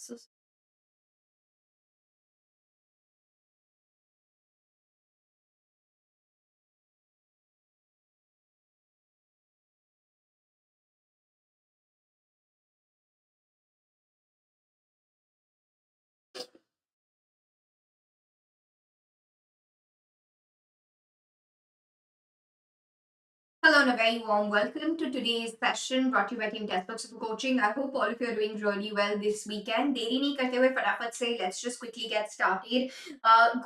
So hello and a very warm welcome to today's session brought to you by Team Testbook Supercoaching. I hope all of you are doing really well this weekend. देरी नहीं करते हुए फटाफट से let's just quickly get started.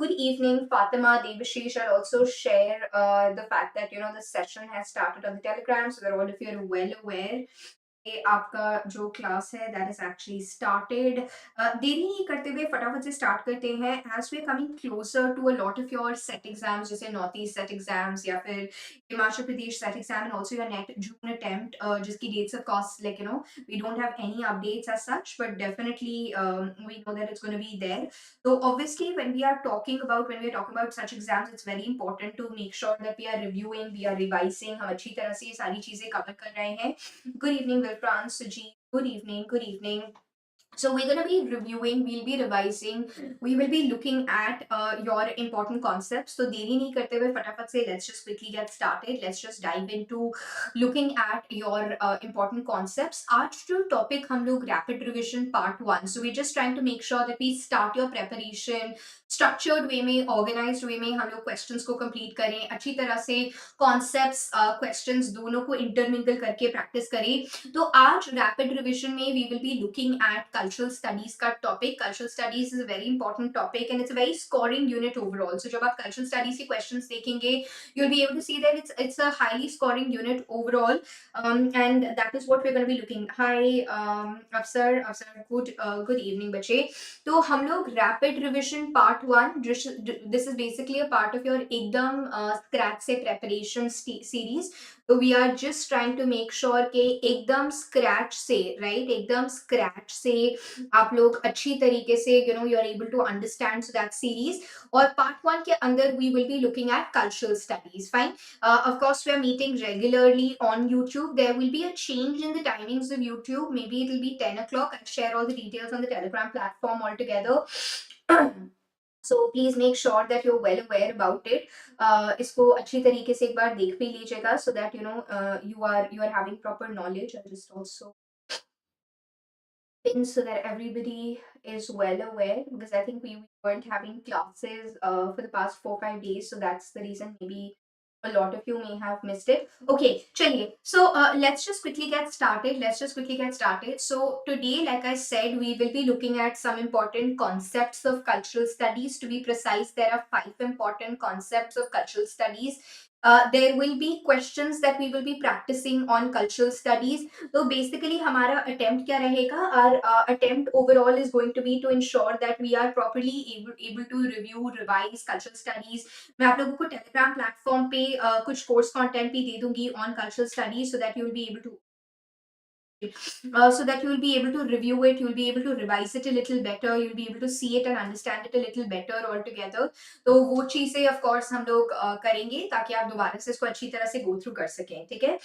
Good evening, Fatima, Devashish. I'll also share the fact that the session has started on the Telegram, so that all of you are well aware. आपका जो class है that is actually started देरी नहीं करते हुए फटाफट से start करते हैं as we are coming closer to a lot of your SET exams जैसे नॉर्थ ईस्ट सेट एग्जाम्स या फिर Himachal Pradesh SET exam and also your NET June attempt जिसकी dates of course like we don't have any updates as such, but definitely we know that it's going to be there. So obviously when we are talking about such exams, it's very important to make sure that we are reviewing, we are revising, हम अच्छी तरह से ये सारी चीजें cover कर रहे हैं. Good evening, Vilpran, Sujit. Good evening. Good evening. So we're going to be reviewing, we'll be revising, we will be looking at your important concepts. So deri nahi karte hue fatafat se let's just quickly get started. Let's just dive into looking at your important concepts. Aaj jo topic hum log rapid revision part 1. So we're just trying to make sure that we start your preparation structured way में, organized way में हम लोग questions को complete करें, अच्छी तरह से concepts, questions दोनों को intermingle करके practice करें. तो आज रैपिड रिविजन में we will be looking at cultural studies का topic. Cultural studies is a very important topic and it's a very scoring unit overall. So जब आप कल्चरल स्टडीज के क्वेश्चंस देखेंगे you will be able to see that it's a highly scoring unit overall and that is what we are gonna be looking. Hi Afsar good evening बच्चे. तो हम लोग rapid revision part 1, this is basically a part of your एकदम scratch से preparation series. तो we are just trying to make sure कि एकदम scratch से, राइट, एकदम स्क्रैच से आप लोग अच्छी तरीके से you are able to understand that series. और पार्ट 1 के अंदर we will be looking at cultural studies. Fine. Of course we are meeting regularly on YouTube. There will be a change in the timings of YouTube. Maybe it will be 10 o'clock. I'll share all the details on the Telegram platform altogether. So please make sure that you're well aware about it. इसको अच्छी तरीके से एक बार देख भी लीजिएगा so that you are having proper knowledge. I'll just also pin so that everybody is well aware, because I think we weren't having classes for the past 4-5 days, so that's the reason maybe a lot of you may have missed it. Okay, chaliye. So let's just quickly get started. So today, like I said, we will be looking at some important concepts of cultural studies. To be precise, there are 5 important concepts of cultural studies. There will be questions that we will be practicing on cultural studies. So basically हमारा attempt क्या रहेगा? Our attempt overall is going to be to ensure that we are properly able to review, revise cultural studies. मैं आप लोगों को Telegram platform पे कुछ course content भी दे दूंगी on cultural studies, so that you will be able to so that you will be able to review it, you will be able to revise it a little better, you will be able to see it and understand it a little better altogether. तो वो चीजें of course हम लोग करेंगे ताकि आप दोबारा से इसको अच्छी तरह से go through कर सकें. ठीक है?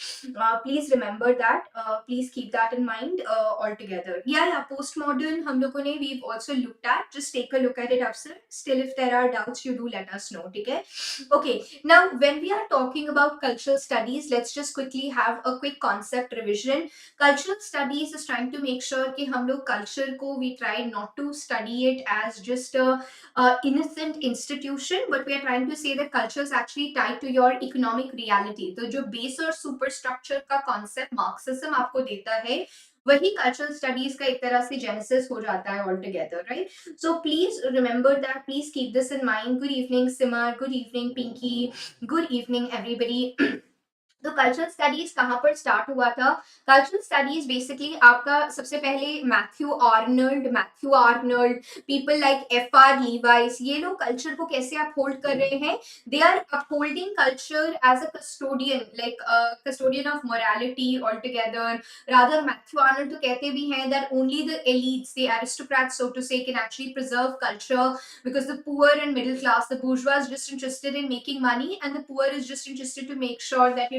Please remember that. Please keep that in mind altogether. Yeah, postmodern हम लोगों ने we've also looked at. Just take a look at it, Afsar. Still, if there are doubts, you do let us know. ठीक है? Okay. Now, when we are talking about cultural studies, let's just quickly have a quick concept revision. Cultural studies is trying to make sure कि हम लोग culture को we try not to study it as just a innocent institution, but we are trying to say that culture is actually tied to your economic reality. तो जो base और superstructure का concept Marxism आपको देता है, वही cultural studies का एक तरह से genesis हो जाता है altogether, right? So please remember that. Please keep this in mind. Good evening, Simar. Good evening, Pinky. Good evening, everybody. तो कल्चरल स्टडीज कहाँ पर स्टार्ट हुआ था? कल्चरल स्टडीज बेसिकली आपका सबसे पहले Matthew Arnold, people like F R. Leavis, ये लोग कल्चर को कैसे अपहोल्ड कर रहे हैं? They are upholding culture as a custodian, like custodian of morality altogether. Rather Matthew Arnold तो कहते भी हैं that only the elites, the aristocrats so to say, can actually preserve culture, because the poor and middle class, the bourgeois is just interested in making money, and the poor is just interested to make sure that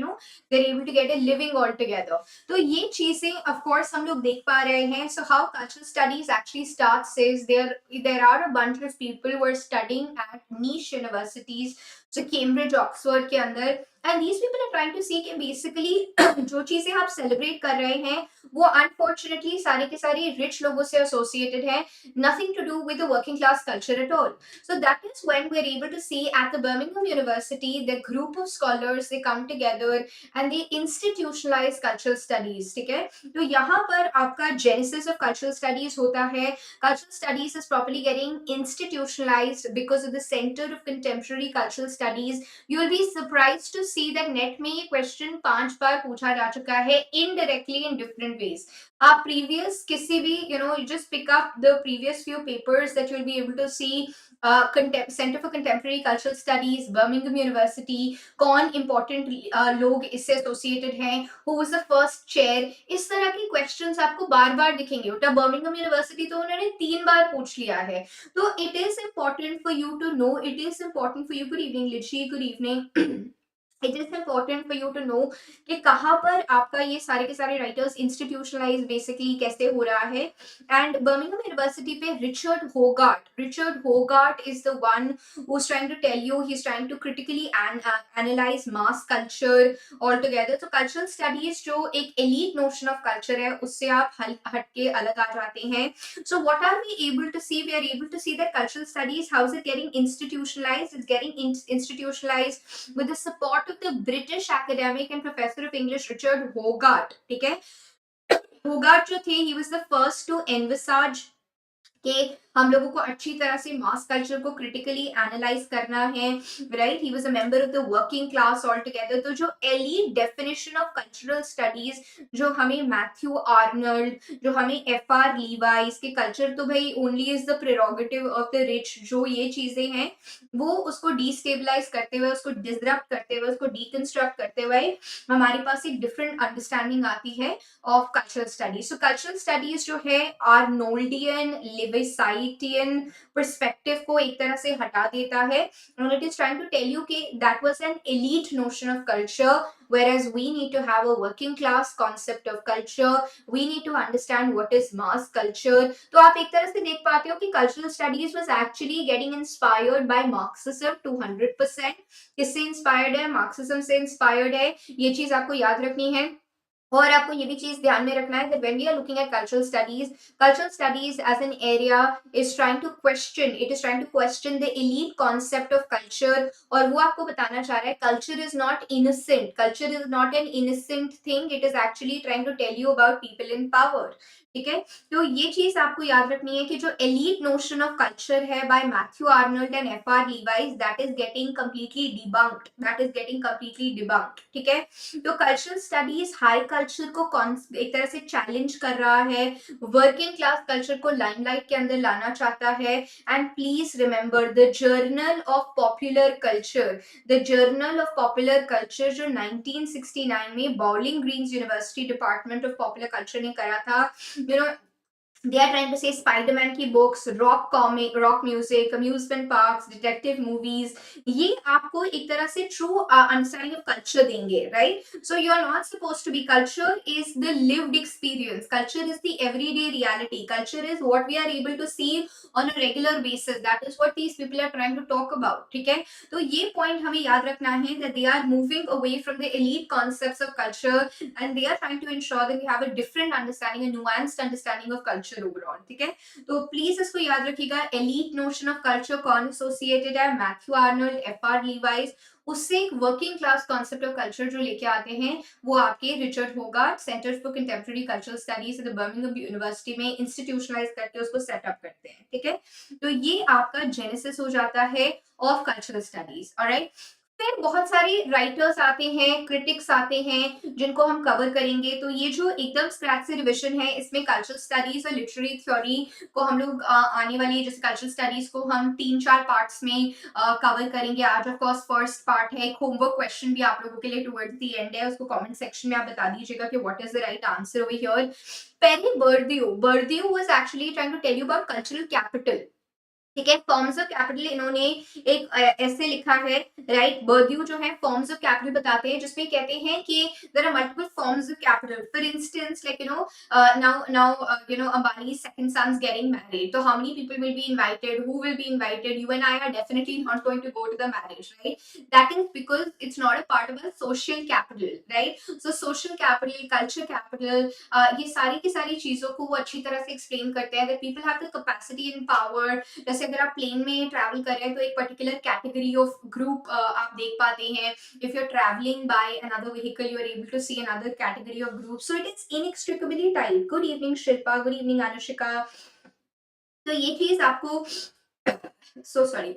they're able to get a living all together. तो ये चीजें of course हम लोग देख पा रहे हैं. So how cultural studies actually starts is there are a bunch of people who are studying at niche universities, so Cambridge, Oxford के अंदर, and these people are trying to see कि basically जो चीजें आप celebrate कर रहे हैं वो unfortunately सारे के सारे rich लोगों से associated है, nothing to do with the working class culture at all. So that is when we're able to see at the Birmingham University, the group of scholars, they come together and they institutionalize cultural studies. ठीक है, तो यहाँ पर आपका genesis of cultural studies होता है. Cultural studies is properly getting institutionalized because of the Center of Contemporary Cultural Studies. You will be surprised to see that net में ये question 5 बार पूछा जा चुका है indirectly in different ways. आप previous किसी भी you just pick up the previous few papers that you'll be able to see. Center for Contemporary Cultural Studies, Birmingham University, कौन important लोग इससे associated हैं, who was the first chair, इस तरह के questions आपको बार बार दिखेंगे. उल्टा Birmingham University तो उन्होंने 3 बार पूछ लिया है. तो it is important for you to know, it is important for you. Good evening Litchi, good evening. It is important for you to know कि कहाँ पर आपका ये सारे के सारे writers institutionalize basically कैसे हो रहा है. And Birmingham University पे Richard Hogarth is the one who's trying to tell you, he's trying to critically analyze mass culture altogether. So cultural studies जो एक elite notion of culture है उससे आप हट के अलग आ जाते हैं. So what are we able to see? We are able to see that cultural studies, how is it getting institutionalized? It's getting institutionalized with the support of the British academic and professor of English Richard Hogarth. ठीक है, Hogarth जो थे, he was the first to envisage कि हम लोगों को अच्छी तरह से मास कल्चर को क्रिटिकली एनालाइज करना है, right. He was a member of the working class all together. तो जो elite definition of cultural studies जो हमें मैथ्यू आर्नल्ड, जो हमें एफ आर लीवाइस के कल्चर तो भाई only is the prerogative of the rich, जो ये चीजें हैं वो उसको डिस्टेबलाइज करते हुए, उसको डिसरप्ट करते हुए, उसको डिकंस्ट्रक्ट करते हुए हमारे पास एक डिफरेंट अंडरस्टैंडिंग आती है of cultural studies. So cultural studies जो है आर्नोल्डियन लिविसाइटियन पर्सपेक्टिव को एक तरह से हटा देता है, and it is trying to tell you कि that was an elite notion of culture, whereas we need to have a working class concept of culture. We need to understand what is mass culture. तो आप एक तरह से देख पाते हो कि cultural studies was actually getting inspired by Marxism 200%. किससे इंस्पायर्ड है? मार्क्सिज्म से इंस्पायर्ड है. ये चीज आपको याद रखनी है. और आपको ये भी चीज ध्यान में रखना है that when we are looking at cultural studies as an area is trying to question the elite concept of culture. और वो आपको बताना चाह रहा है culture is not an innocent thing, it is actually trying to tell you about people in power. ठीक है, तो ये चीज आपको याद रखनी है कि जो elite notion of culture है by Matthew Arnold and F.R. Levi's, that is getting completely debunked. ठीक है, तो कल्चरल स्टडीज हाई कल्चर को एक तरह से चैलेंज कर रहा है, वर्किंग क्लास कल्चर को लाइमलाइट के अंदर लाना चाहता है. And please remember the journal of popular culture जो 1969 में Bowling Greens university department of popular culture ने करा था. They are trying to say Spider-Man की books, rock music, amusement parks, detective movies, ये आपको एक तरह से true understanding of culture देंगे, right? So you are not supposed to be. Culture is the lived experience. Culture is the everyday reality. Culture is what we are able to see on a regular basis. That is what these people are trying to talk about. ठीक है, तो ये point हमें याद रखना है that they are moving away from the elite concepts of culture and they are trying to ensure that we have a different understanding, a nuanced understanding of culture overall. ठीक है, तो प्लीज इसको याद रखिएगा. एलीट नोशन ऑफ कल्चर कौन associated है? Matthew Arnold, F R Levi's. उससे एक working class concept of culture जो लेके आते हैं वो आपके Richard होगार्थ centre for contemporary cultural studies at the Birmingham university में इंस्टीट्यूशनलाइज करके उसको सेटअप करते हैं. ठीक है, तो ये आपका जेनेसिस हो जाता है ऑफ कल्चरल स्टडीज. ऑलराइट, फिर बहुत सारे राइटर्स आते हैं, क्रिटिक्स आते हैं जिनको हम कवर करेंगे. तो ये जो एकदम स्क्रैच से रिविजन है इसमें कल्चरल स्टडीज और लिटरेरी थ्योरी को हम लोग आने वाली जैसे कल्चरल स्टडीज को हम 3-4 पार्ट्स में कवर करेंगे. आज ऑफ कोर्स फर्स्ट पार्ट है, एक होमवर्क क्वेश्चन भी आप लोगों के लिए टुवर्ड्स द एंड है, उसको कमेंट सेक्शन में आप बता दीजिएगा कि what is the right answer over here. पहले Bourdieu was actually trying to tell you about cultural capital. ठीक है। फॉर्म्स ऑफ कैपिटल इन्होंने एक ऐसे लिखा है, राइट। बर्ड्यू जो है फॉर्म्स ऑफ कैपिटल बताते हैं, जिसमें कहते हैं कि there are multiple forms of capital. For instance, like now Ambani's second son's getting married, so how many people will be invited, who will be invited? You and I are definitely not going to go to the marriage, right? That is because it's not a part of a social capital, right? So social capital, culture capital, ये सारी की सारी चीजों को वो अच्छी तरह से एक्सप्लेन करते हैं that people have the capacity and power। जैसे अगर आप प्लेन में ट्रैवल कर रहे हैं तो एक पर्टिकुलर कैटेगरी ऑफ ग्रुप आप देख पाते हैं। If you are travelling by another vehicle, you are able to see another category of group, so it is inextricably tied. Good evening Shilpa, good evening Anushika. तो ये चीज आपको सो सॉरी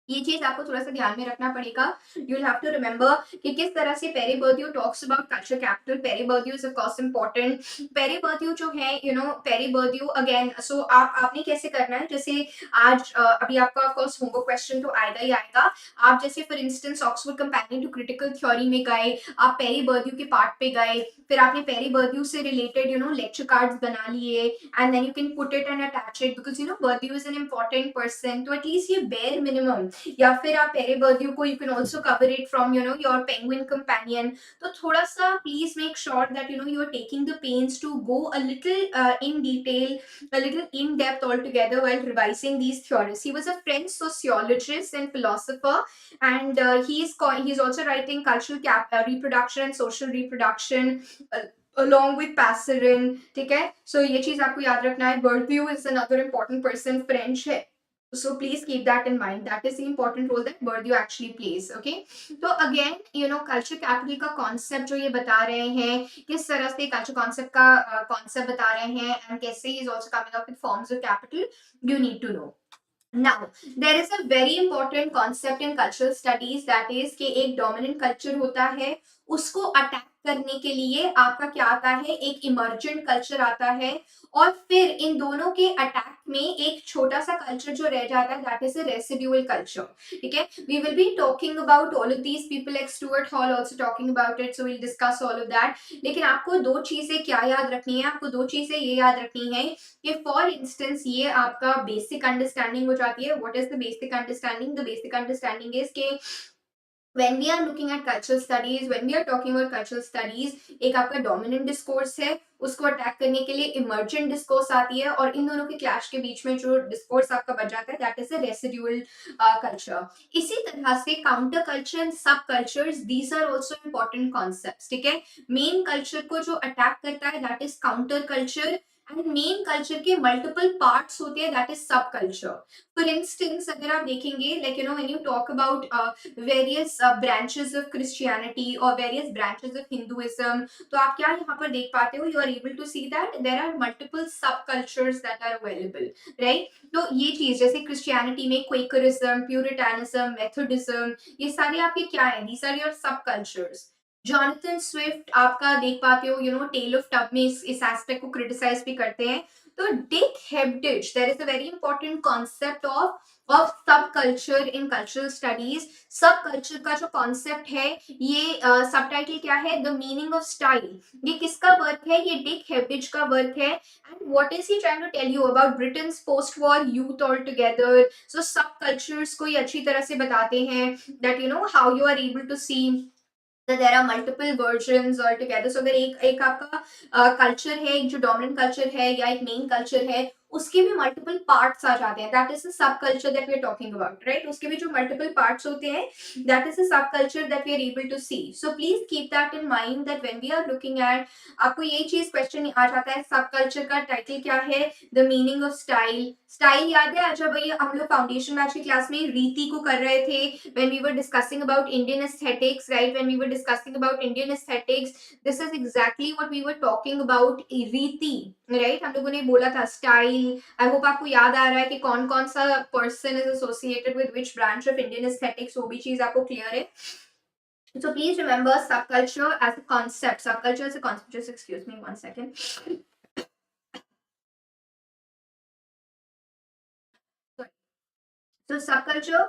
ये चीज आपको थोड़ा सा ध्यान में रखना पड़ेगा। You will have to remember कि किस तरह से Pierre Bourdieu talks about culture capital. Pierre Bourdieu is of course important. Pierre Bourdieu जो है, पेरी बर्ड्यू अगेन, सो आपने कैसे करना है, जैसे आज अभी आपका ऑफ कोर्स होमवर्क क्वेश्चन तो आएगा ही आएगा। आप जैसे for instance Oxford companion to critical theory में गए, आप पेरी बर्ड्यू के पार्ट पे गए, फिर आपने पेरी बर्ड्यू से रिलेटेड लेक्चर कार्ड्स बना लिए, and then you can put it and attach it, because Bourdieu is an important person. तो एटलीस्ट ये बेयर मिनिमम, या फिर आप पेरेबर्ड्यू को you can also cover it from your Penguin companion. तो थोड़ा सा please make sure that you are taking the pains to go a little in detail, a little in depth altogether while revising these theories. He was a French sociologist and philosopher, and he's also writing cultural reproduction and social reproduction uh, along with Passerin, ठीक है। So ये चीज आपको याद रखना है। Bourdieu is another important person, French है। So please keep that in mind. That is the important role that Bourdieu actually plays. Okay. So again, culture capital का concept जो ये बता रहे हैं, किस तरह से culture concept का concept बता रहे हैं, and कैसे he is also coming up with forms of capital, you need to know. Now, there is a very important concept in cultural studies, that is कि एक dominant culture होता है, उसको अटैक करने के लिए आपका क्या आता है, एक इमर्जेंट कल्चर आता है, और फिर इन दोनों के अटैक में एक छोटा सा कल्चर जो रह जाता है, that is a residual culture. ठीक है, we will be talking about all of these people, like Stuart Hall also talking about it, so we will discuss all of that. लेकिन आपको दो चीजें क्या याद रखनी है, आपको दो चीजें ये याद रखनी है कि फॉर इंस्टेंस ये आपका बेसिक अंडरस्टैंडिंग हो जाती है। What is the basic understanding? The basic understanding is के when we are looking at cultural studies, when we are talking about cultural studies, एक आपका dominant discourse है, उसको अटैक करने के लिए इमर्जेंट डिस्कोर्स आती है, और इन दोनों के क्लैश के बीच में जो डिस्कोर्स आपका बच जाता है, that is a residual culture. इसी तरह से counter culture and sub cultures, these are also important concepts. ठीक है, मेन कल्चर को जो अटैक करता है, that is counter culture, and main culture के मल्टीपल पार्ट्स होते हैं, that is sub culture. For instance अगर आप देखेंगे, like when you talk about various branches of Christianity or various branches of Hinduism, तो आप क्या यहाँ पर देख पाते हो, you are able to see that there are multiple subcultures that are available, right? तो ये चीज जैसे क्रिश्चियनिटी में क्वेकरिज्म, प्यूरिटानिज्म, मेथोडिज्म, ये सारे आपके क्या है, these are your subcultures। Jonathan Swift आपका देख पाते हो, टेल ऑफ टब में इस एस्पेक्ट को क्रिटिसाइज भी करते हैं। तो Dick Hebdige, there is a very important concept of subculture in cultural studies. Subculture का जो कॉन्सेप्ट है, ये सब टाइटल क्या है, द मीनिंग ऑफ स्टाइल। ये किसका वर्क है, ये डिक हेब्डिच का वर्क है। And what is he trying to tell you about Britain's post war youth altogether. So सब कल्चर्स को ये अच्छी तरह से बताते हैं, that how you are able to see that there are multiple versions altogether. So अगर एक आपका कल्चर है, एक जो डोमिनेंट कल्चर है या एक मेन कल्चर है, उसके भी मल्टीपल पार्ट्स आ जाते हैं, that is the sub culture that we are talking about, right. उसके भी जो मल्टीपल पार्ट्स होते हैं, that is the sub culture that we are able to see. So please keep that in mind that when we are looking at, आपको ये चीज question आ जाता है, सब कल्चर का टाइटल क्या है, the meaning of style. Style याद है जब ये हम लोग फाउंडेशन मैथ की क्लास में रीति को कर रहे थे, when we were discussing about Indian aesthetics, right? When we were discussing about Indian aesthetics, this is exactly what we were talking about, रीति, right? हम लोगों ने बोला था स्टाइल। आई होप आपको याद आ रहा है कि कौन कौन सा person is associated with which branch of Indian aesthetics, वो भी चीज आपको क्लियर है। So please remember subculture as a concept. Subculture as a concept. Just excuse me 1 second. Sorry. So subculture.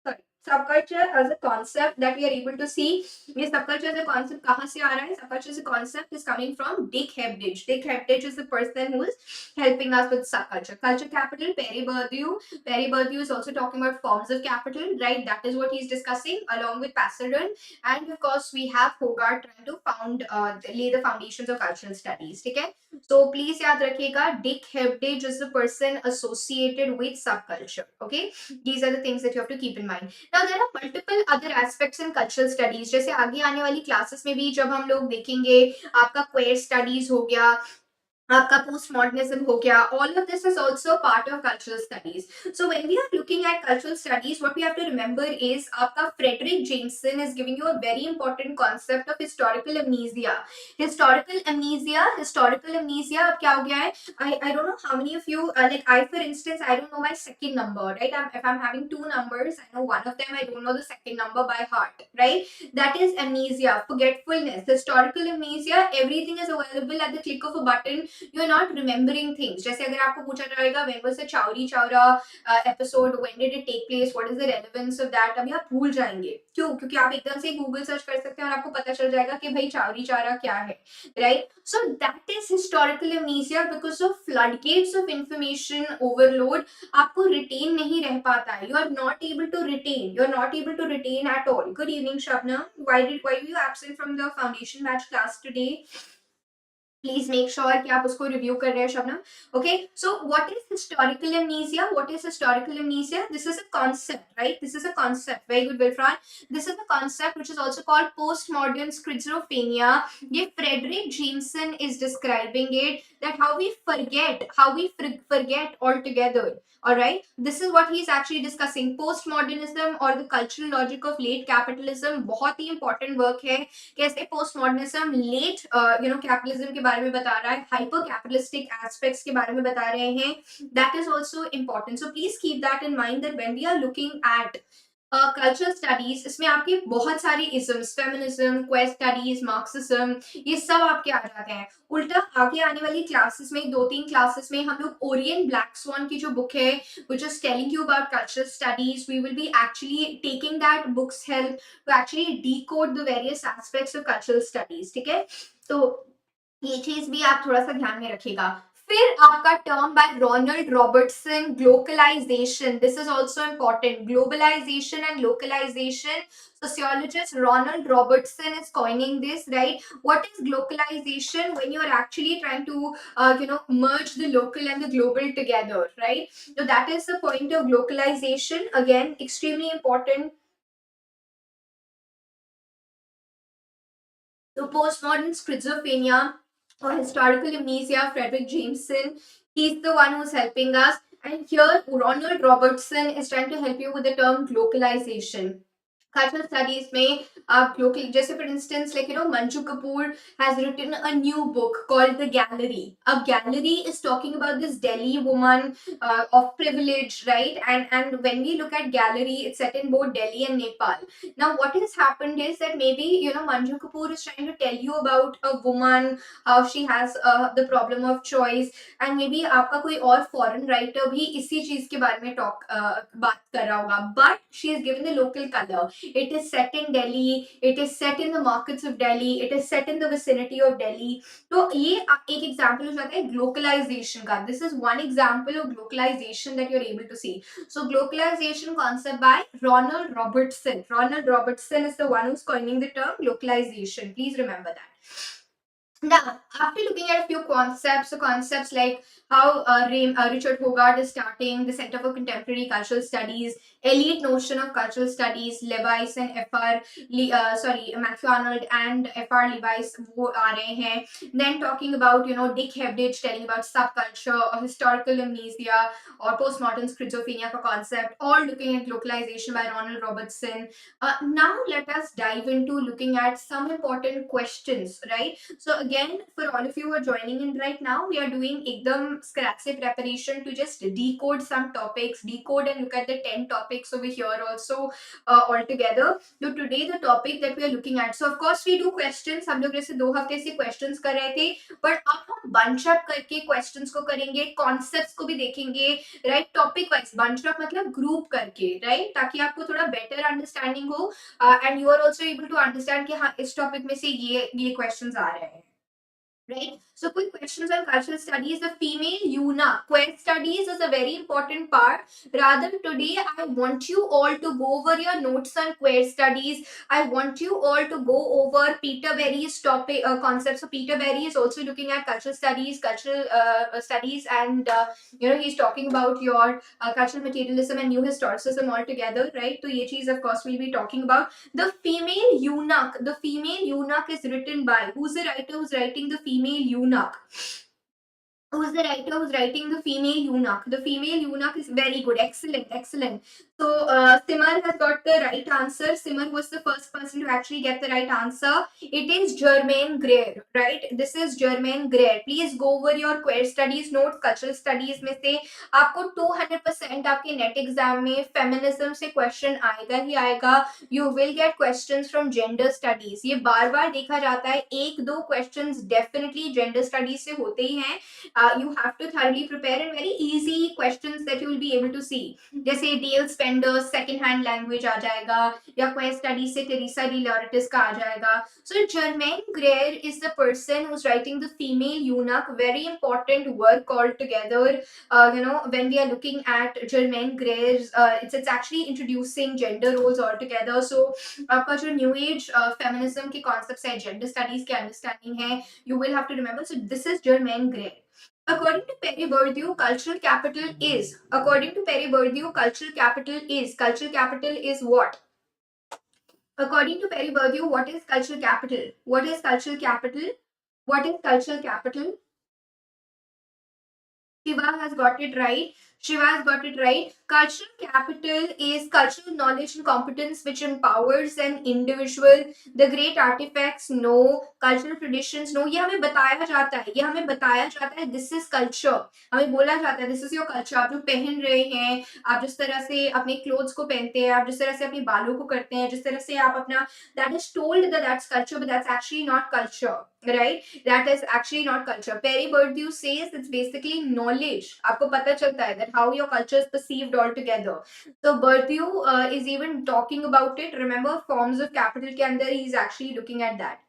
Sorry. subculture as a concept that we are able to see. ये subculture as a concept कहाँ से आ रहा है? Subculture as a concept is coming from Dick Hebdige. Dick Hebdige is the person who is helping us with subculture. Culture capital, Perry Bourdieu. Perry Bourdieu is also talking about forms of capital, right? That is what he's discussing along with Passeron. And of course, we have Hogarth trying to lay the foundations of cultural studies. Okay, so please याद रखिएगा, Dick Hebdige is the person associated with subculture. Okay, these are the things that you have to keep in mind. Now there are multiple other aspects in cultural studies. जैसे आगे आने वाली classes में भी जब हम लोग देखेंगे, आपका queer studies हो गया, आपका पोस्ट मॉडर्निज्म हो गया, all of this is also part of cultural studies. So when we are looking at cultural studies, what we have to remember is आपका Frederick Jameson is giving you a very important concept of historical amnesia. Historical amnesia अब क्या हो गया है? I don't know how many of you like I for instance I don't know my second number, right? If I'm having two numbers, I know one of them, I don't know the second number by heart, right? That is amnesia, forgetfulness. Historical amnesia, everything is available at the click of a button. You are not remembering things. जैसे अगर आपको पूछा जाएगा when was the Chowri Chowra episode, when did it take place, what is the relevance of that, अभी आप भूल जाएंगे. क्यों? क्योंकि आप एकदम से गूगल सर्च कर सकते हैं और आपको पता चल जाएगा कि भाई चावरी चारा क्या है, right? So that is historical amnesia because of floodgates of information overload. आपको retain नहीं रह पाता है. You are not able to retain. You are not able to retain at all. Good evening, Shabnam. Why were you absent from the foundation batch class today? Please make sure कि आप उसको review कर रहे हैं, Shabnam. Okay, so what is historical amnesia? What is historical amnesia? This is a concept, right? This is a concept. Very good, Wilfran. This is a concept which is also called postmodern schizophrenia. ये Frederick Jameson is describing it, that how we forget altogether. All right, this is what he is actually discussing. Postmodernism or the cultural logic of late capitalism, बहुत ही important work है. कैसे post modernism late capitalism के बारे में बता रहा है, hyper capitalistic aspects के बारे में बता रहे हैं. That is also important. So please keep that in mind that when we are looking at cultural studies, इसमें आपके बहुत सारे isms, feminism, queer studies, Marxism, ये सब आपके आ जाते हैं. उल्टा आगे आने वाली क्लासेस में, दो तीन क्लासेस में हम लोग ओरियन ब्लैक स्वान की जो बुक है which is telling you about cultural studies, we will be actually taking that book's help to actually decode the various aspects of cultural studies. ठीक है, तो ये चीज भी आप थोड़ा सा ध्यान में रखिएगा. फिर आपका term by Ronald Robertson, globalisation. This is also important. Globalisation and localisation. Sociologist Ronald Robertson is coining this, right? What is globalization? When you are actually trying to, merge the local and the global together, right? So that is the point of globalization. Again, extremely important. So postmodern schizophrenia or historical amnesia, Frederick Jameson, he's the one who's helping us. And here, Ronald Robertson is trying to help you with the term globalization. Cultural studies में आप local, जैसे for instance like Manju Kapoor has written a new book called The Gallery. A gallery is talking about this Delhi woman of privilege, right? And when we look at gallery, it's set in both Delhi and Nepal. Now what has happened is that maybe Manju Kapoor is trying to tell you about a woman, how she has the problem of choice, and maybe आपका कोई और foreign writer भी इसी चीज के बारे में बात कर रहा होगा, but she is given the local color. It is set in Delhi, it is set in the markets of Delhi, it is set in the vicinity of Delhi. तो ये एक एग्जाम्पल हो जाता है ग्लोकलाइजेशन का. This is one example of glocalization that you are able to see. So globalization concept by Ronald Robertson. Ronald Robertson is the one who's coining the term localization. Please remember that. Now, after looking at a few concepts, so concepts like how Richard Hogarth is starting the Center for Contemporary Cultural Studies, elite notion of cultural studies, Levice and Matthew Arnold and F.R. Levice वो आ रहे हैं. Then talking about Dick Hebdige telling about subculture or historical amnesia or postmodern schizophrenia का concept, all looking at localization by Ronald Robertson. Now let us dive into looking at some important questions, right? So again, for all of you who are joining in right now, we are doing ekdam scratch se preparation to just decode some topics, decode and look at the 10 topics over here also all together. So today the topic that we are looking at, so of course we do questions, हम लोग जैसे 2 हफ्ते से questions कर रहे थे, but अब हम bunch up करके questions को करेंगे, concepts को भी देखेंगे, right? Topic wise bunch up मतलब group करके, right? ताकि आपको थोड़ा better understanding हो, and you are also able to understand कि हाँ इस topic में से ये questions आ रहे हैं. Right? So quick questions on cultural studies. The female eunuch. Queer studies is a very important part. Rather today I want you all to go over your notes on queer studies. I want you all to go over Peter Berry's topic concepts. So Peter Berry is also looking at cultural studies, and he's talking about your cultural materialism and new historicism altogether, right? So ye cheez of course we'll be talking about. The female eunuch. The female eunuch is written by, who's the writer who's writing the female eunuch? Who's the writer who's writing the female eunuch? The female eunuch is very good. Excellent, excellent. So Simar has got the right answer. Simar was the first person to actually get the right answer. It is Germaine Greer, right? This is Germaine Greer. Please go over your queer studies notes, cultural studies में से आपको 200% आपके net exam में feminism से question आएगा ही आएगा. You will get questions from gender studies. ये बार बार देखा जाता है, 1-2 questions definitely gender studies से होते ही हैं. You have to thoroughly prepare, and very easy questions that you will be able to see. जैसे Dale Spender's second hand language आ जाएगा, या queer studies से Teresa de Lauretis का आ जाएगा. So Germaine Greer is the person who's writing the female eunuch. Very important work altogether. When we are looking at Germaine Greer's, it's actually introducing gender roles altogether. So आपका जो new age feminism के concepts है, gender studies के understanding है, you will have to remember. So this is Germaine Greer. According to Perry Bourdieu, cultural capital is. According to Perry Bourdieu, cultural capital is. Cultural capital is what? According to Perry Bourdieu, what is cultural capital? What is cultural capital? What is cultural capital? Shiva has got it right. Shiva has got it right. Cultural capital is cultural knowledge and competence which empowers an individual. The great artifacts, no. Cultural traditions, no. ये हमें बताया जाता है, ये हमें बताया जाता है. This is culture. हमें बोला जाता है, this is your culture. आप जो पहन रहे हैं, आप जिस तरह से अपने clothes को पहनते हैं, आप जिस तरह से अपने बालों को करते हैं, जिस तरह से आप अपना, that is told that that's culture, but that's actually not culture. Right? That is actually not culture. Perry Bourdieu says it's basically knowledge. आपको पता चलता है that how your culture is perceived altogether. So Bourdieu is even talking about it. Remember, forms of capital के अंदर he is actually looking at that.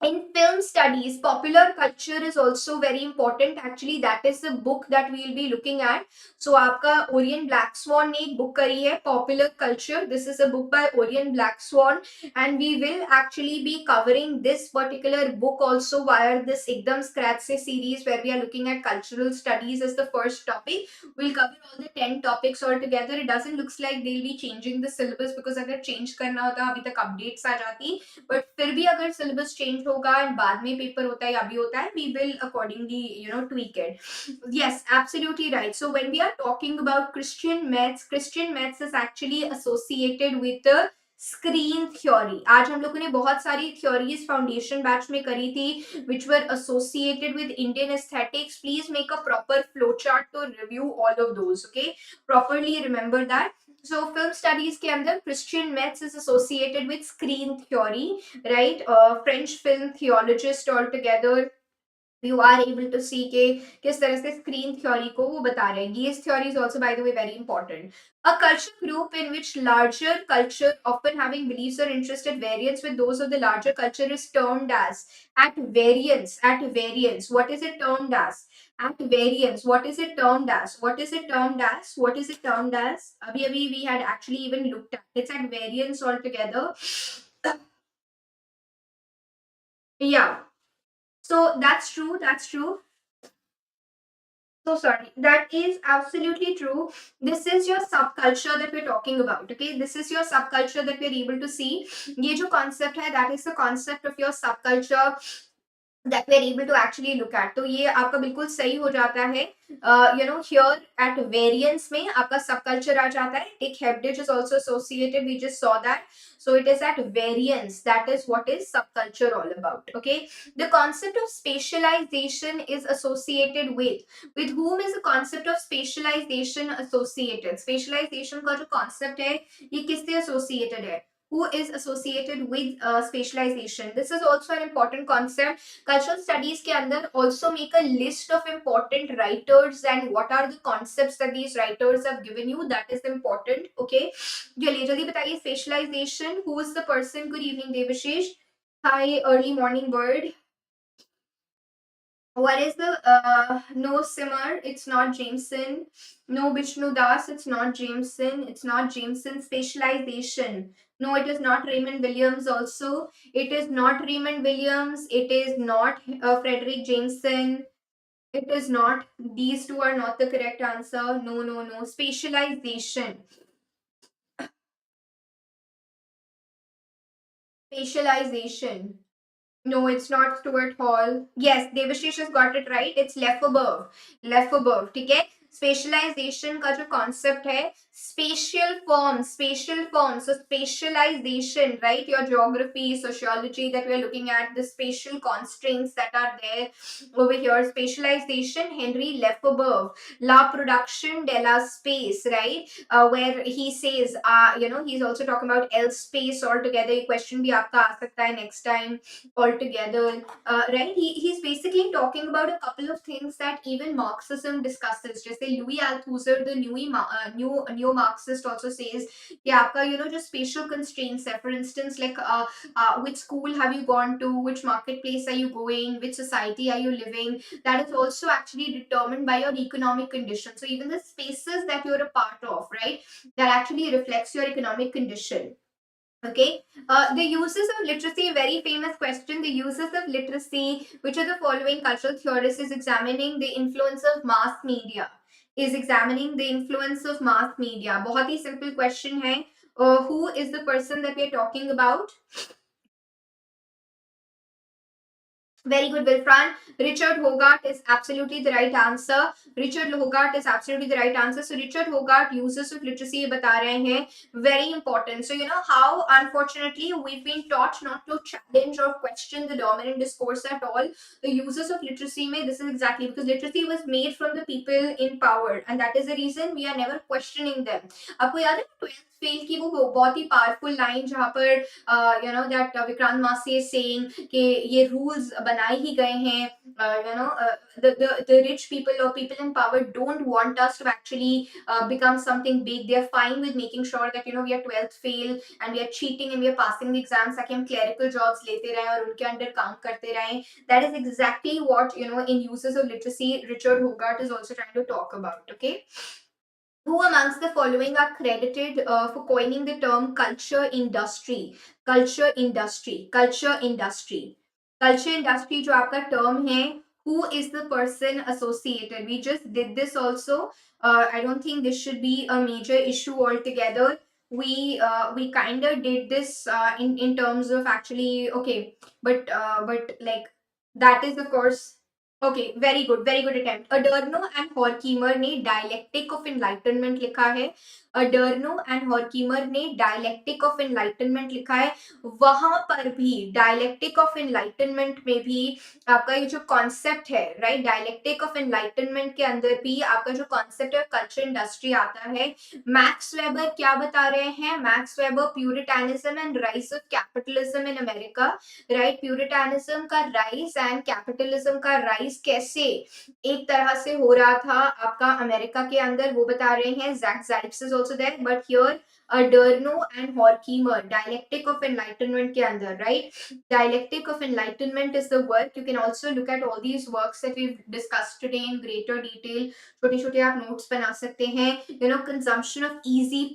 In film studies, popular culture is also very important. Actually, that is the book that we will be looking at. So, आपका Orion Black Swan ने एक book करी है, Popular Culture. This is a book by Orion Black Swan, and we will actually be covering this particular book also via this Ekdam Scratch Se series, where we are looking at cultural studies as the first topic. We'll cover all the 10 topics all together. It doesn't looks like they'll be changing the syllabus, because अगर change करना होता अभी तक updates आ जाती, but फिर भी अगर syllabus change होगा and बाद में paper होता है या भी होता है, we will accordingly tweak it. Yes, absolutely right. So when we are talking about Christian maths is actually associated with the screen theory. आज हम लोगों ने बहुत सारी थ्योरीज फाउंडेशन बैच में करी थी which were associated with Indian aesthetics. Please make a proper flow chart to review all of those. Okay, properly remember that. So film studies के अंदर Christian maths is associated with screen theory, right? French film theologist altogether. You are able to see के किस तरह से screen theory को वो बता रहे हैं. This theory is also, by the way, very important. A culture group in which larger culture, often having beliefs or interests at variance with those of the larger culture, is termed as at variance. At variance. What is it termed as? At variance. What is it termed as? What is it termed as? What is it termed as? Abhi we had actually even looked at. It's at variance altogether. Yeah. So that's true. That's true. So sorry. That is absolutely true. This is your subculture that we're talking about. Okay, this is your subculture that we're able to see. ये जो concept है, that is the concept of your subculture. that we are able to actually look at. तो ये आपका बिल्कुल सही हो जाता है. Here at variance में आपका subculture आ जाता है. Take heritage is also associated. We just saw that. So it is at variance. That is what is subculture all about. Okay. The concept of spatialization is associated with whom is the concept of spatialization associated? Spatialization का जो concept है ये किससे associated है? Who is associated with spatialization? This is also an important concept. Cultural studies के अंदर also make a list of important writers and what are the concepts that these writers have given you. That is important. Okay. जल्दी जल्दी बताइए spatialization. Who is the person? Good evening, Devashish. Hi, early morning bird. What is the no Simmer? It's not Jameson. No Vishnu Das. It's not Jameson. It's not Jameson. Spatialization. No, it is not Raymond Williams. Also, it is not Raymond Williams. It is not Frederick Jameson. It is not. These two are not the correct answer. No, no, no. Spatialization. Spatialization. No, it's not Stuart Hall. Yes, Devashish has got it right. It's Lefebvre. Lefebvre. ठीक है. Specialisation का जो concept है spatial form, so spatialization, right? Your geography, sociology, that we are looking at the spatial constraints that are there over here. Spatialization, Henry Lefebvre. La production de la space, right? Where he says he's also talking about L space altogether. ये question भी आपका आ सकता है next time altogether, right? He's basically talking about a couple of things that even Marxism discusses. Just say Louis Althusser, the new Marxist, also says कि आपका जो spatial constraints है, for instance, like which school have you gone to, which marketplace are you going, which society are you living, that is also actually determined by your economic condition. So even the spaces that you're a part of, right, that actually reflects your economic condition. Okay, the uses of literacy, very famous question. The uses of literacy, which of the following cultural theorists is examining the influence of mass media? Is examining the influence of mass media. बहुत ही simple question है. Who is the person that we are talking about? Very good, Wilfran. Richard Hogarth is absolutely the right answer. Richard Hogarth is absolutely the right answer. So Richard Hogarth uses of literacy ये बता रहे हैं. Very important. So you know how unfortunately we've been taught not to challenge or question the dominant discourse at all. The uses of literacy में this is exactly because literacy was made from the people in power and that is the reason we are never questioning them. आपको याद है 12th fail की वो बहुत ही powerful line जहाँ पर that Vikrant मासी is saying कि ये rules बनाए ही गए हैं, the rich people or people in power don't want us to actually become something big. They are fine with making sure that we are 12th fail and we are cheating and we are passing the exams ताकि हम clerical jobs लेते रहें और उनके under काम करते रहें. That is exactly what in uses of literacy Richard Hogarth is also trying to talk about. Okay. Who amongst the following are credited for coining the term culture industry? Culture industry. Culture industry. Culture industry जो आपका term है, who is the person associated? We just did this also. I don't think this should be a major issue altogether. We kind of did this in terms of actually okay, but like that is of course. Okay, very good attempt. Adorno and Horkheimer ने Dialectic of Enlightenment लिखा है. Adorno and Horkheimer ने Dialectic of Enlightenment लिखा है. वहां पर भी Dialectic of Enlightenment में भी आपका ये जो concept है, right? Dialectic of Enlightenment के अंदर भी आपका जो concept है culture industry आता है. Max Weber क्या बता रहे हैं? Max Weber Puritanism and rise of capitalism in America, right? Puritanism का rise and capitalism का rise कैसे एक तरह से हो रहा था आपका अमेरिका के अंदर, वो बता रहे हैं. Zach Zipes is also there, but here Adorno and Horkheimer, Dialectic of Enlightenment के अंदर, right? Dialectic of Enlightenment is the work. You can also look at all these works that we've discussed today in greater detail. छोटे छोटे आप notes बना सकते हैं. Consumption of easy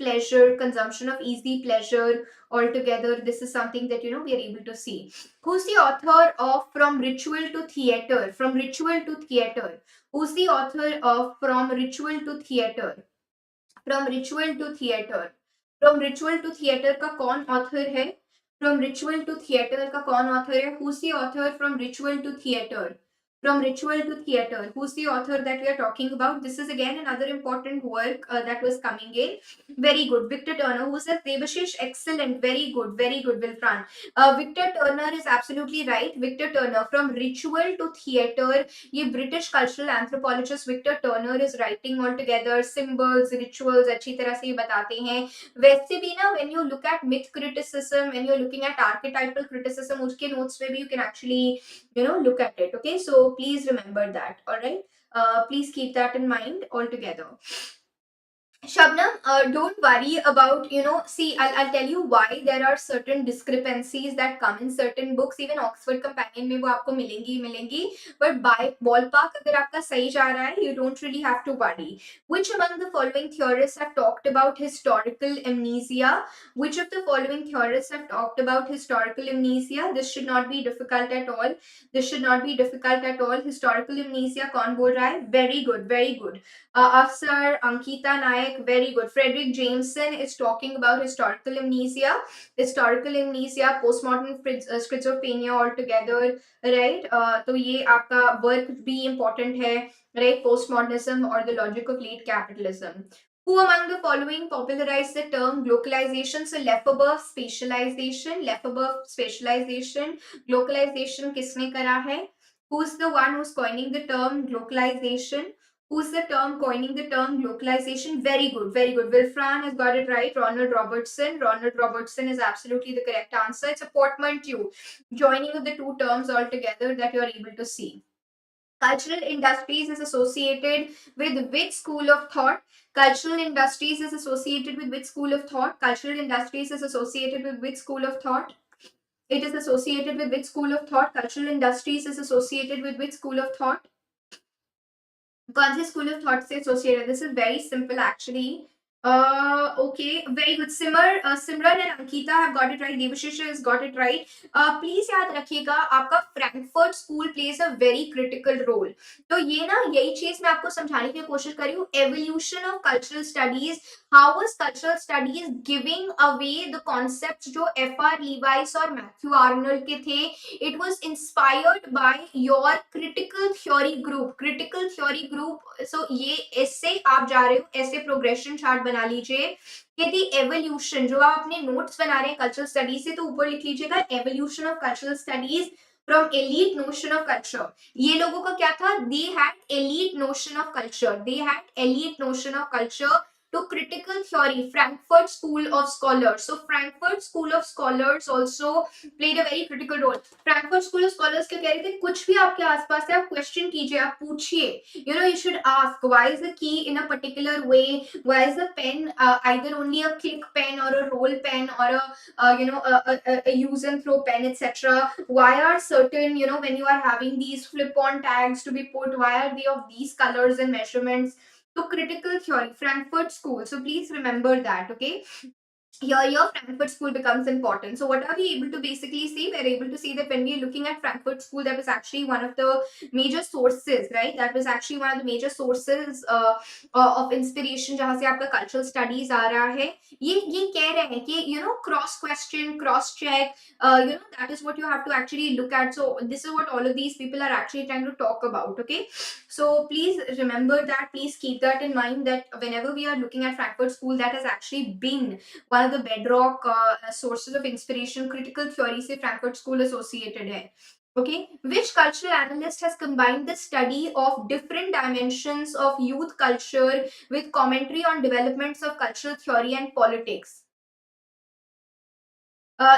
pleasure altogether. This is something that we are able to see. Who's the author of From Ritual to Theatre? From Ritual to Theatre. Who's the author of From Ritual to Theatre? From Ritual to Theatre. From Ritual to Theatre का कौन author है? From Ritual to Theater का कौन author है? Who's the author from Ritual to Theater? From Ritual to Theater, who's the author that we are talking about? This is again another important work that was coming in. Very good. Victor Turner, who says Devashish, excellent, very good, Wilfran. Victor Turner is absolutely right. Victor Turner, from Ritual to Theater, ये British cultural anthropologist Victor Turner is writing all together symbols, rituals अच्छी तरह से ये बताते हैं. वैसे भी ना, when you look at myth criticism, when you're looking at archetypal criticism, उसके notes में भी you can actually look at it. Okay, so please remember that. All right, please keep that in mind altogether. Shabnam, don't worry about, see, I'll tell you why there are certain discrepancies that come in certain books. Even Oxford Companion में वो आपको मिलेंगी ही मिलेंगी. But by ballpark अगर आपका सही जा रहा है, you don't really have to worry. Which among the following theorists have talked about historical amnesia? Which of the following theorists have talked about historical amnesia? This should not be difficult at all. This should not be difficult at all. Historical amnesia कौन बोल रहा है? Very good, very good. Afsar, Ankita Naik, very good. Frederick Jameson is talking about historical amnesia, postmodern schizophrenia altogether, right? तो ये आपका work भी important है, right? Postmodernism or the logic of late capitalism. Who among the following popularized the term globalization? So Lefebvre spatialization, globalization किसने करा है? Who's the one who's coining the term globalization? Who's the term coining the term globalization? Very good, very good. Wilfran has got it right. Ronald Robertson. Ronald Robertson is absolutely the correct answer. It's a portmanteau, joining of the two terms all together that you are able to see. Cultural industries is associated with which school of thought? Cultural industries is associated with which school of thought? Cultural industries is associated with which school of thought? It is associated with which school of thought? Cultural industries is associated with which school of thought? कौन से school of thought से associated? This is very simple actually. Okay, very good. Simran and Ankita have got it right. Devashish has got it right. Please याद रखिएगा, आपका Frankfurt school plays a very critical role. तो ये ना, यही चीज मैं आपको समझाने की कोशिश कर रही हूँ. Evolution of cultural studies, how was cultural studies giving away the concept जो FR लीवाइस और मैथ्यू आर्नल्ड के थे. It was inspired by your critical theory group. So ये ऐसे आप जा रहे हो, ऐसे प्रोग्रेशन चार्ट बना लीजिए कि दी एवोल्यूशन, जो आप अपने नोट्स बना रहे हैं कल्चरल स्टडीज से, तो ऊपर लिख लीजिएगा evolution of cultural studies from elite notion of culture. ये लोगों का क्या था? They had elite notion of culture to critical theory, Frankfurt School of Scholars. So Frankfurt School of Scholars also played a very critical role. Frankfurt School of Scholars क्या कह रहे थे? कुछ भी आपके आसपास है, आप क्वेश्चन कीजिए, आप पूछिए. You should ask, why is the key in a particular way? Why is the pen either only a click pen or a roll pen or a use and throw pen, etc.? Why are certain, when you are having these flip-on tags to be put, why are they of these colors and measurements? So critical theory, Frankfurt School. So please remember that, okay? Here your Frankfurt School becomes important. So what are we able to basically see? We're able to see that when we're looking at Frankfurt School, that was actually one of the major sources, right? That was actually one of the major sources of inspiration जहाँ से आपका cultural studies आ रहा है. ये कह रहे हैं कि cross question, cross check, that is what you have to actually look at. So this is what all of these people are actually trying to talk about, okay? So please remember that, please keep that in mind, that whenever we are looking at Frankfurt School, that has actually been one of the bedrock sources of inspiration. Critical theory से Frankfurt School associated है. Okay, which cultural analyst has combined the study of different dimensions of youth culture with commentary on developments of cultural theory and politics?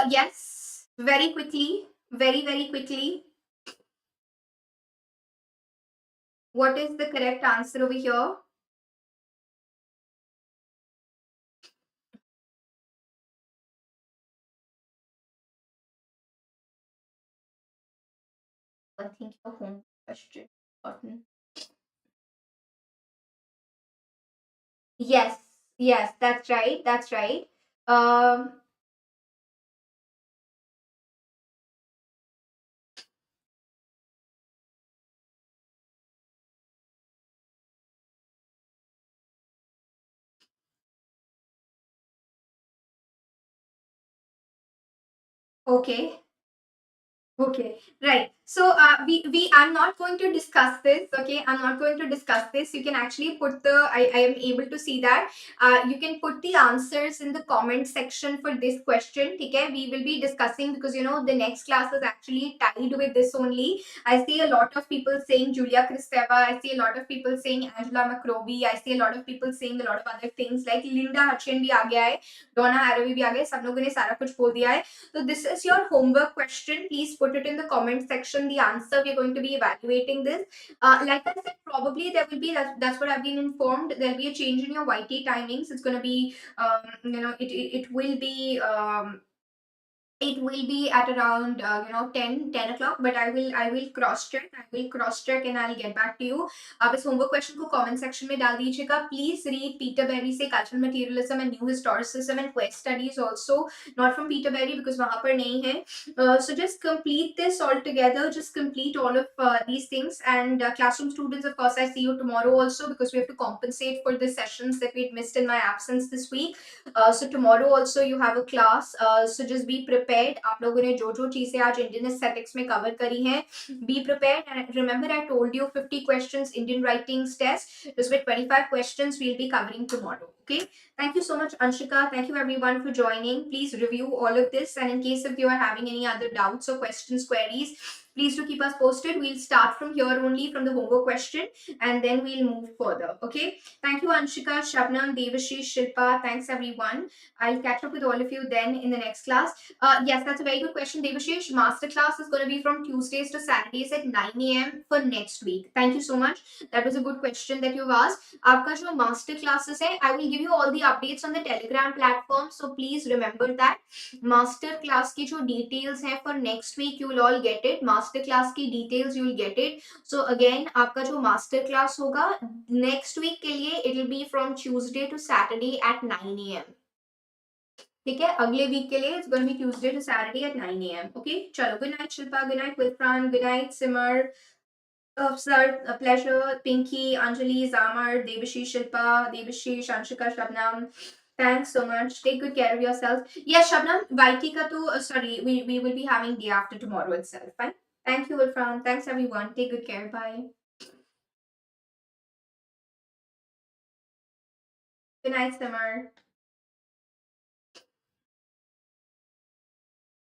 Yes, very quickly, very quickly. What is the correct answer over here? I think your home question button. Yes, yes, that's right, that's right. Um, Okay. Okay, right. So we I'm not going to discuss this. Okay, I'm not going to discuss this. You can actually put the I am able to see that. You can put the answers in the comment section for this question. Okay, we will be discussing because you know the next class is actually tied with this only. I see a lot of people saying Julia Kristeva. I see a lot of people saying Angela McRobbie. I see a lot of people saying a lot of other things like Linda Hutchin भी आ गया है, Donna Haraway भी आ गया है. सब लोगों ने सारा कुछ बोल दिया है. So this is your homework question. Please put it in the comment section. The answer we're going to be evaluating this. Like I said, probably there will be that's what I've been informed. There'll be a change in your YT timings. It's going to be it will be it will be at around 10 o'clock, but I will cross check. And I'll get back to you. आप इस homework question को comment section में डाल दीजिएगा. Please read Peter Berry से cultural materialism and new historicism and quest studies also, not from Peter Berry because वहाँ पर नहीं है. So just complete this all together. Just complete all of these things. And classroom students, of course, I see you tomorrow also because we have to compensate for the sessions that we missed in my absence this week. So tomorrow also you have a class. So just be prepared. आप लोगों ने जो जो चीजें आज Indian aesthetics में cover करी हैं, be prepared. And remember, I told you 50 questions Indian writings test. Just with 25 questions we'll be covering tomorrow. Okay. Thank you so much, Anshika. Thank you everyone for joining. Please review all of this. And in case if you are having any other doubts or questions, queries, please do keep us posted. We'll start from here only from the homework question and then we'll move further. Okay. Thank you, Anshika, Shabnam, Devashish, Shilpa. Thanks, everyone. I'll catch up with all of you then in the next class. Yes, that's a very good question, Devashish. Master class is going to be from Tuesdays to Saturdays at 9 a.m. for next week. Thank you so much. That was a good question that you've asked. आपका जो master classes है, I will give you all the updates on the Telegram platform. So please remember that. Master class की जो details हैं for next week, you will all get it. Master class की details you will get it. So again, आपका जो master class होगा next week के लिए it will be from Tuesday to Saturday at 9 a.m. ठीक है, अगले वीक के लिए it's going to be Tuesday to Saturday at 9 a.m. Okay, चलो, good night Shilpa, good night Wilfran, good night Simar, sir, a pleasure, Pinky, Anjali, Zamar, Devashish, Shilpa, Devashish, Anshika, Shabnam. Thanks so much. Take good care of yourself. Yes, Shabnam, YT ka to sorry, we will be having day after tomorrow itself. Fine. Thank you, Wilfran. Thanks everyone. Take good care. Bye. Good night, Simar.